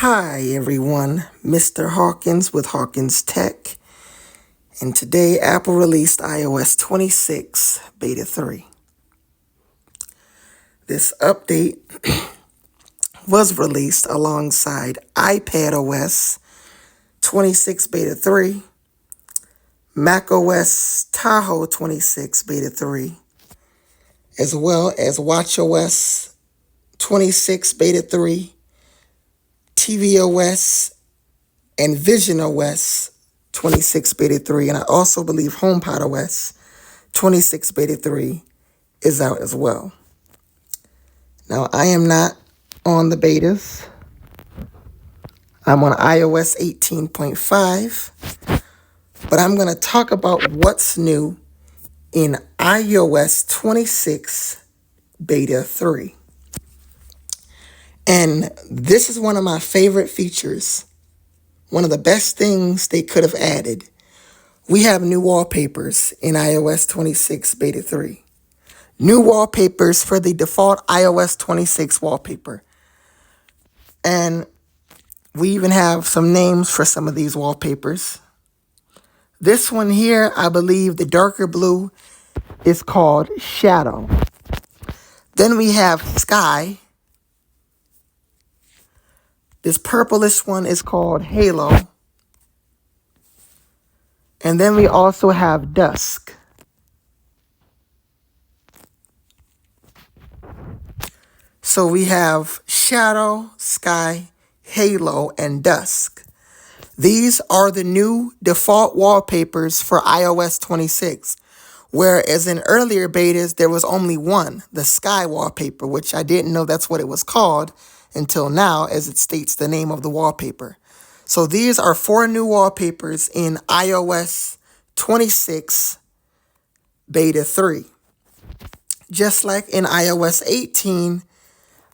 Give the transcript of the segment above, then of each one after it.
Hi everyone, Mr. Hawkins with Hawkins Tech, and today Apple released iOS 26 Beta 3. This update was released alongside iPadOS 26 Beta 3, macOS Tahoe 26 Beta 3, as well as watchOS 26 Beta 3, tvOS, and visionOS 26 Beta 3, and I also believe HomePodOS 26 Beta 3 is out as well. Now, I am not on the betas. I'm on iOS 18.5, but I'm going to talk about what's new in iOS 26 Beta 3. And this is one of my favorite features, one of the best things they could have added. We have new wallpapers in iOS 26 Beta 3. New wallpapers for the default iOS 26 wallpaper. And we even have some names for some of these wallpapers. This one here, I believe the darker blue is called Shadow. Then we have Sky. This purplish one is called Halo. And then we also have Dusk. So we have Shadow, Sky, Halo, and Dusk. These are the new default wallpapers for iOS 26, whereas in earlier betas, there was only one, the Sky wallpaper, which I didn't know that's what it was called until now, as it states the name of the wallpaper. So these are 4 new wallpapers in iOS 26 Beta 3. Just like in iOS 18,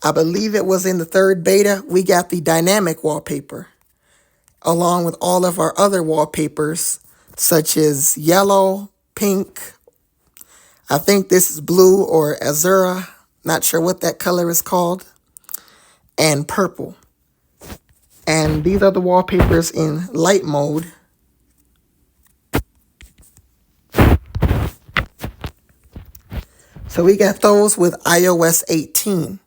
I believe it was in the 3rd beta, we got the dynamic wallpaper, along with all of our other wallpapers, such as yellow, pink, I think this is blue or azura, not sure what that color is called, and purple. And these are the wallpapers in light mode. So we got those with iOS 18.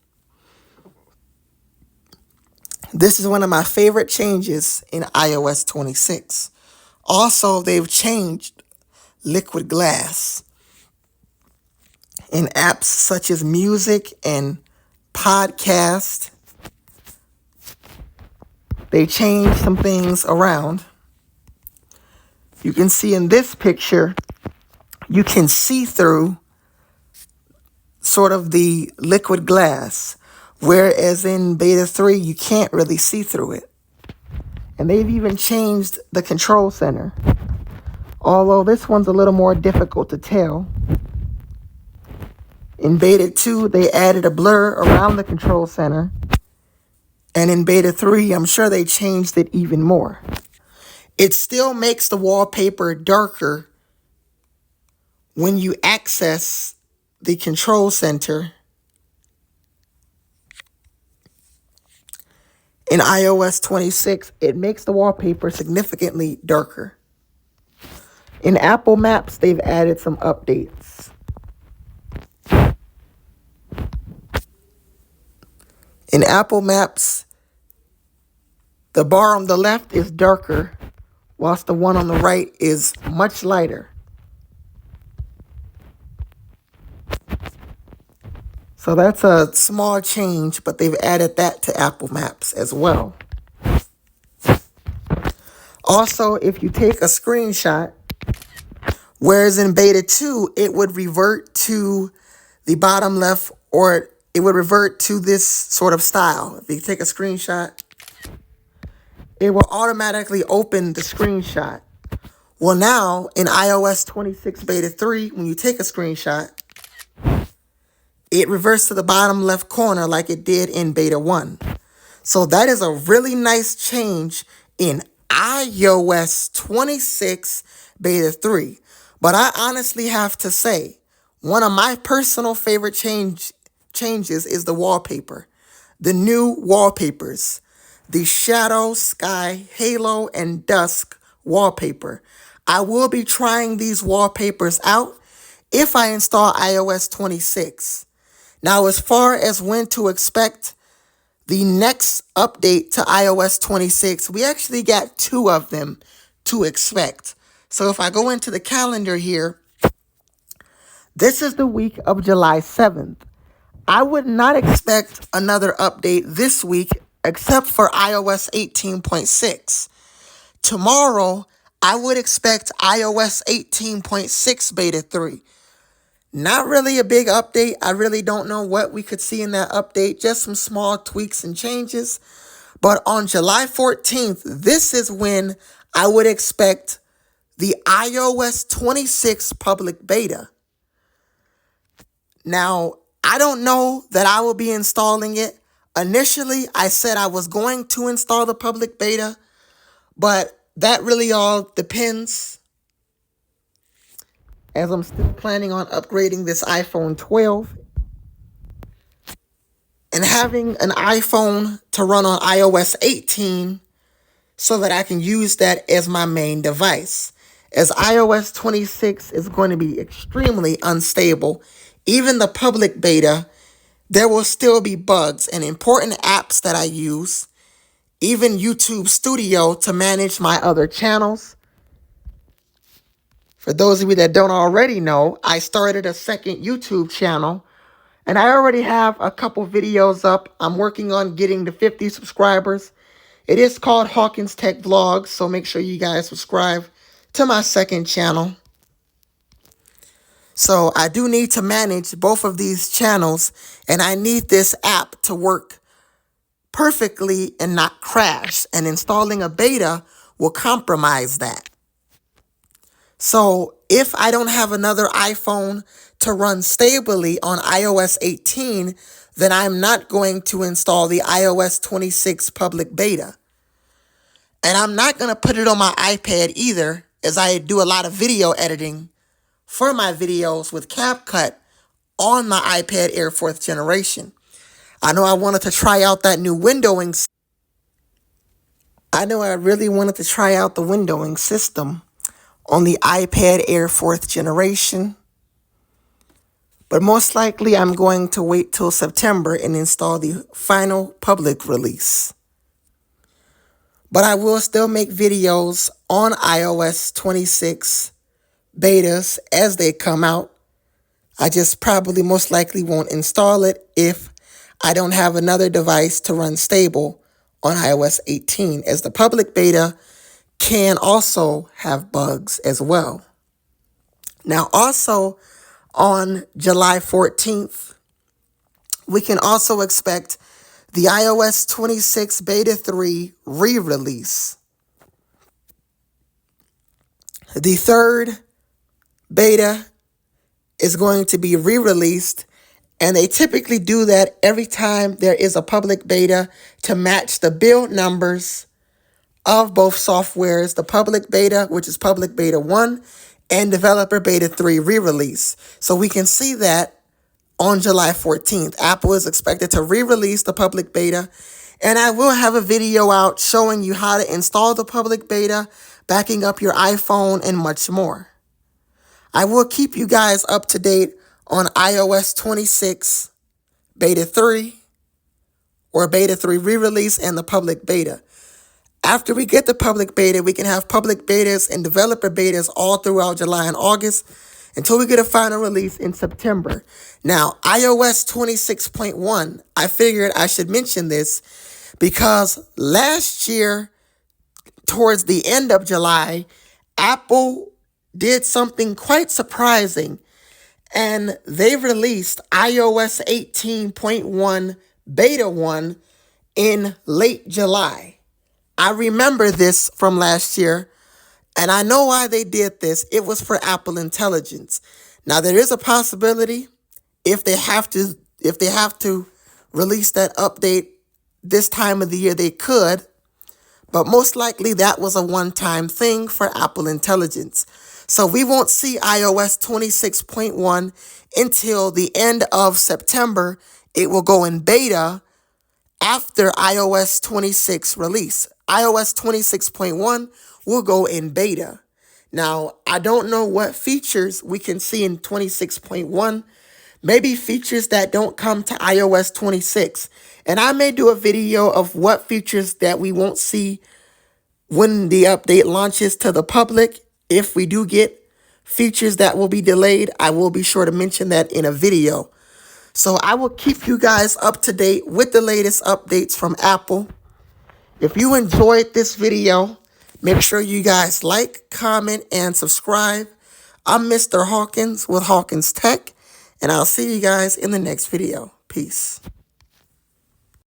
This is one of my favorite changes in iOS 26. Also, they've changed liquid glass in apps such as music and podcast. They changed some things around. You can see in this picture, you can see through sort of the liquid glass, whereas in Beta 3, you can't really see through it. And they've even changed the control center, although this one's a little more difficult to tell. In Beta 2, they added a blur around the control center. And in Beta 3, I'm sure they changed it even more. It still makes the wallpaper darker when you access the control center in iOS 26. It makes the wallpaper significantly darker. In Apple Maps, they've added some updates. In Apple Maps, the bar on the left is darker, whilst the one on the right is much lighter. So that's a small change, but they've added that to Apple Maps as well. Also, if you take a screenshot, whereas in Beta 2, it would revert to the bottom left, or it would revert to this sort of style. If you take a screenshot, it will automatically open the screenshot. Well, now in iOS 26 Beta 3, when you take a screenshot, it reverts to the bottom left corner like it did in Beta 1. So that is a really nice change in iOS 26 Beta 3. But I honestly have to say, one of my personal favorite changes is the wallpaper. The new wallpapers. the Shadow, Sky, Halo, and Dusk wallpaper. I will be trying these wallpapers out if I install iOS 26. Now, as far as when to expect the next update to iOS 26, we actually got two of them to expect. So if I go into the calendar here, this is the week of July 7th. I would not expect another update this week except for iOS 18.6. Tomorrow, I would expect iOS 18.6 Beta 3. Not really a big update. I really don't know what we could see in that update. Just some small tweaks and changes. But on July 14th, this is when I would expect the iOS 26 public beta. Now, I don't know that I will be installing it. Initially, I said I was going to install the public beta, but that really all depends, as I'm still planning on upgrading this iPhone 12 and having an iPhone to run on iOS 18 so that I can use that as my main device. As iOS 26 is going to be extremely unstable, even the public beta, there will still be bugs and important apps that I use, even YouTube Studio to manage my other channels. For those of you that don't already know, I started a second YouTube channel and I already have a couple videos up. I'm working on getting to 50 subscribers. It is called Hawkins Tech Vlogs, so make sure you guys subscribe to my second channel. So I do need to manage both of these channels, and I need this app to work perfectly and not crash, and installing a beta will compromise that. So if I don't have another iPhone to run stably on iOS 18, then I'm not going to install the iOS 26 public beta. And I'm not going to put it on my iPad either, as I do a lot of video editing for my videos with CapCut on my iPad Air 4th generation. I know I wanted to try out that new windowing. I know I really wanted to try out the windowing system on the iPad Air 4th generation. But most likely I'm going to wait till September and install the final public release. But I will still make videos on iOS 26 betas as they come out. I just probably most likely won't install it if I don't have another device to run stable on iOS 18, as the public beta can also have bugs as well. Now, also on July 14th, we can also expect the iOS 26 Beta 3 re-release. The third beta is going to be re-released, and they typically do that every time there is a public beta to match the build numbers of both softwares, the public beta, which is public beta 1, and developer beta 3 re-release. So we can see that on July 14th. Apple is expected to re-release the public beta, and I will have a video out showing you how to install the public beta, backing up your iPhone, and much more. I will keep you guys up to date on iOS 26 Beta 3 or Beta 3 re-release and the public beta. After we get the public beta, we can have public betas and developer betas all throughout July and August until we get a final release in September. Now, iOS 26.1, I figured I should mention this because last year, towards the end of July, Apple did something quite surprising, and they released iOS 18.1 Beta 1 in late July. I remember this from last year, and I know why they did this. It was for Apple Intelligence. Now, there is a possibility if they have to release that update this time of the year, they could, but most likely that was a one-time thing for Apple Intelligence. So we won't see iOS 26.1 until the end of September. It will go in beta, after iOS 26 release. iOS 26.1 will go in beta. Now, I don't know what features we can see in 26.1. Maybe features that don't come to iOS 26. And I may do a video of what features that we won't see when the update launches to the public. If we do get features that will be delayed, I will be sure to mention that in a video. So I will keep you guys up to date with the latest updates from Apple. If you enjoyed this video, make sure you guys like, comment, and subscribe. I'm Mr. Hawkins with Hawkins Tech, and I'll see you guys in the next video. Peace.